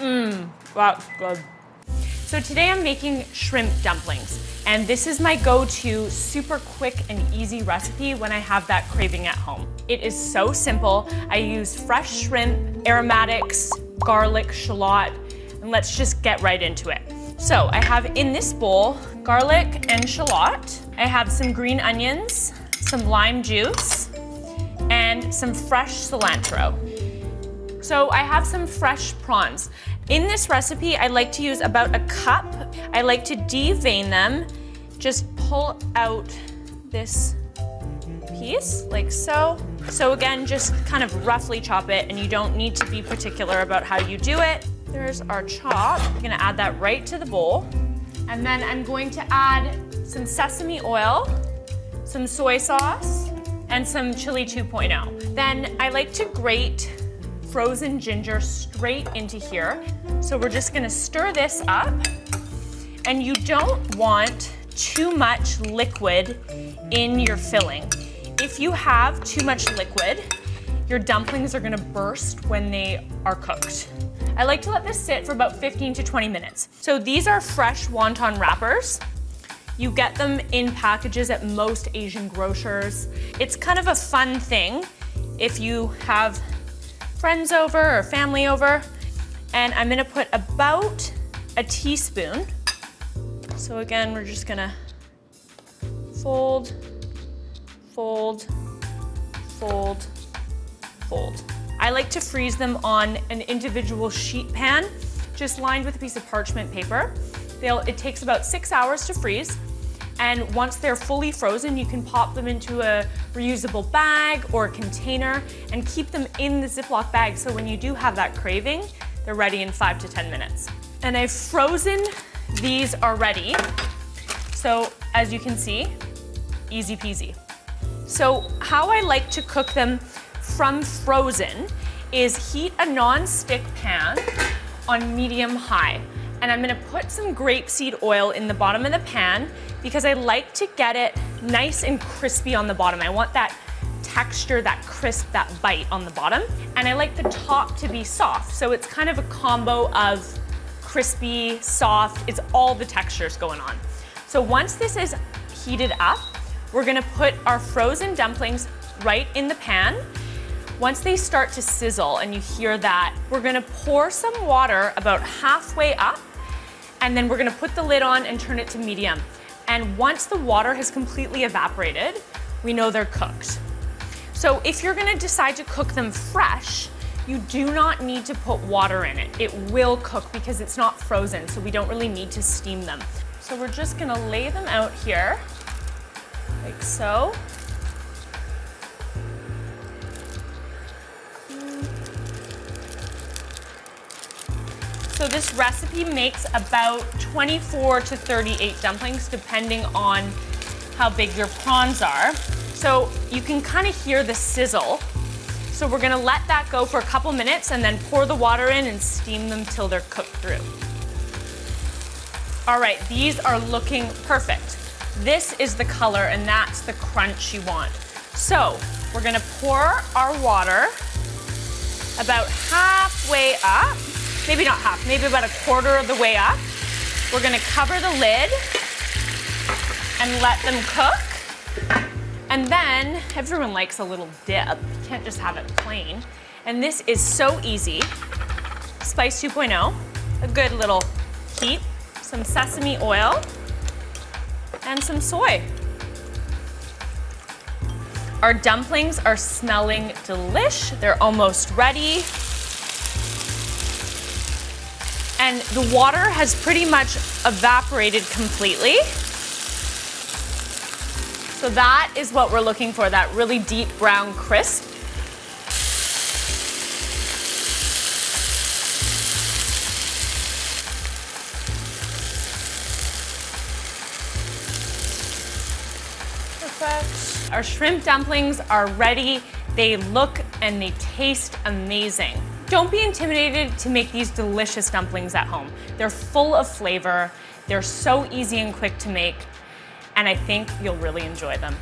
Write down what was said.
That's good. So today I'm making shrimp dumplings, and this is my go-to super quick and easy recipe when I have that craving at home. It is so simple. I use fresh shrimp, aromatics, garlic, shallot, and let's just get right into it. So I have in this bowl garlic and shallot. I have some green onions, some lime juice, and some fresh cilantro. So I have some fresh prawns. In this recipe, I like to use about a cup. I like to devein them. Just pull out this piece like so. So again, just kind of roughly chop it, and you don't need to be particular about how you do it. There's our chop. I'm gonna add that right to the bowl. And then I'm going to add some sesame oil, some soy sauce, and some chili 2.0. Then I like to grate frozen ginger straight into here. So we're just gonna stir this up. And you don't want too much liquid in your filling. If you have too much liquid, your dumplings are gonna burst when they are cooked. I like to let this sit for about 15 to 20 minutes. So these are fresh wonton wrappers. You get them in packages at most Asian grocers. It's kind of a fun thing if you have friends over or family over. And I'm gonna put about a teaspoon. So again, we're just gonna fold, fold, fold, fold. I like to freeze them on an individual sheet pan, just lined with a piece of parchment paper. It takes about 6 hours to freeze. And once they're fully frozen, you can pop them into a reusable bag or a container and keep them in the Ziploc bag so when you do have that craving, they're ready in 5 to 10 minutes. And I've frozen these already. So as you can see, easy peasy. So how I like to cook them from frozen is heat a non-stick pan on medium-high. And I'm gonna put some grapeseed oil in the bottom of the pan because I like to get it nice and crispy on the bottom. I want that texture, that crisp, that bite on the bottom. And I like the top to be soft. So it's kind of a combo of crispy, soft, it's all the textures going on. So once this is heated up, we're gonna put our frozen dumplings right in the pan. Once they start to sizzle and you hear that, we're gonna pour some water about halfway up, and then we're gonna put the lid on and turn it to medium. And once the water has completely evaporated, we know they're cooked. So if you're gonna decide to cook them fresh, you do not need to put water in it. It will cook because it's not frozen, so we don't really need to steam them. So we're just gonna lay them out here, like so. So this recipe makes about 24 to 38 dumplings, depending on how big your prawns are. So you can kind of hear the sizzle. So we're gonna let that go for a couple minutes and then pour the water in and steam them till they're cooked through. All right, these are looking perfect. This is the color and that's the crunch you want. So we're gonna pour our water about halfway up. Maybe not half, maybe about a quarter of the way up. We're gonna cover the lid and let them cook. And then, everyone likes a little dip. You can't just have it plain. And this is so easy. Spice 2.0, a good little heat, some sesame oil, and some soy. Our dumplings are smelling delish. They're almost ready. And the water has pretty much evaporated completely. So that is what we're looking for, that really deep brown crisp. Perfect. Our shrimp dumplings are ready. They look and they taste amazing. Don't be intimidated to make these delicious dumplings at home. They're full of flavor. They're so easy and quick to make, and I think you'll really enjoy them.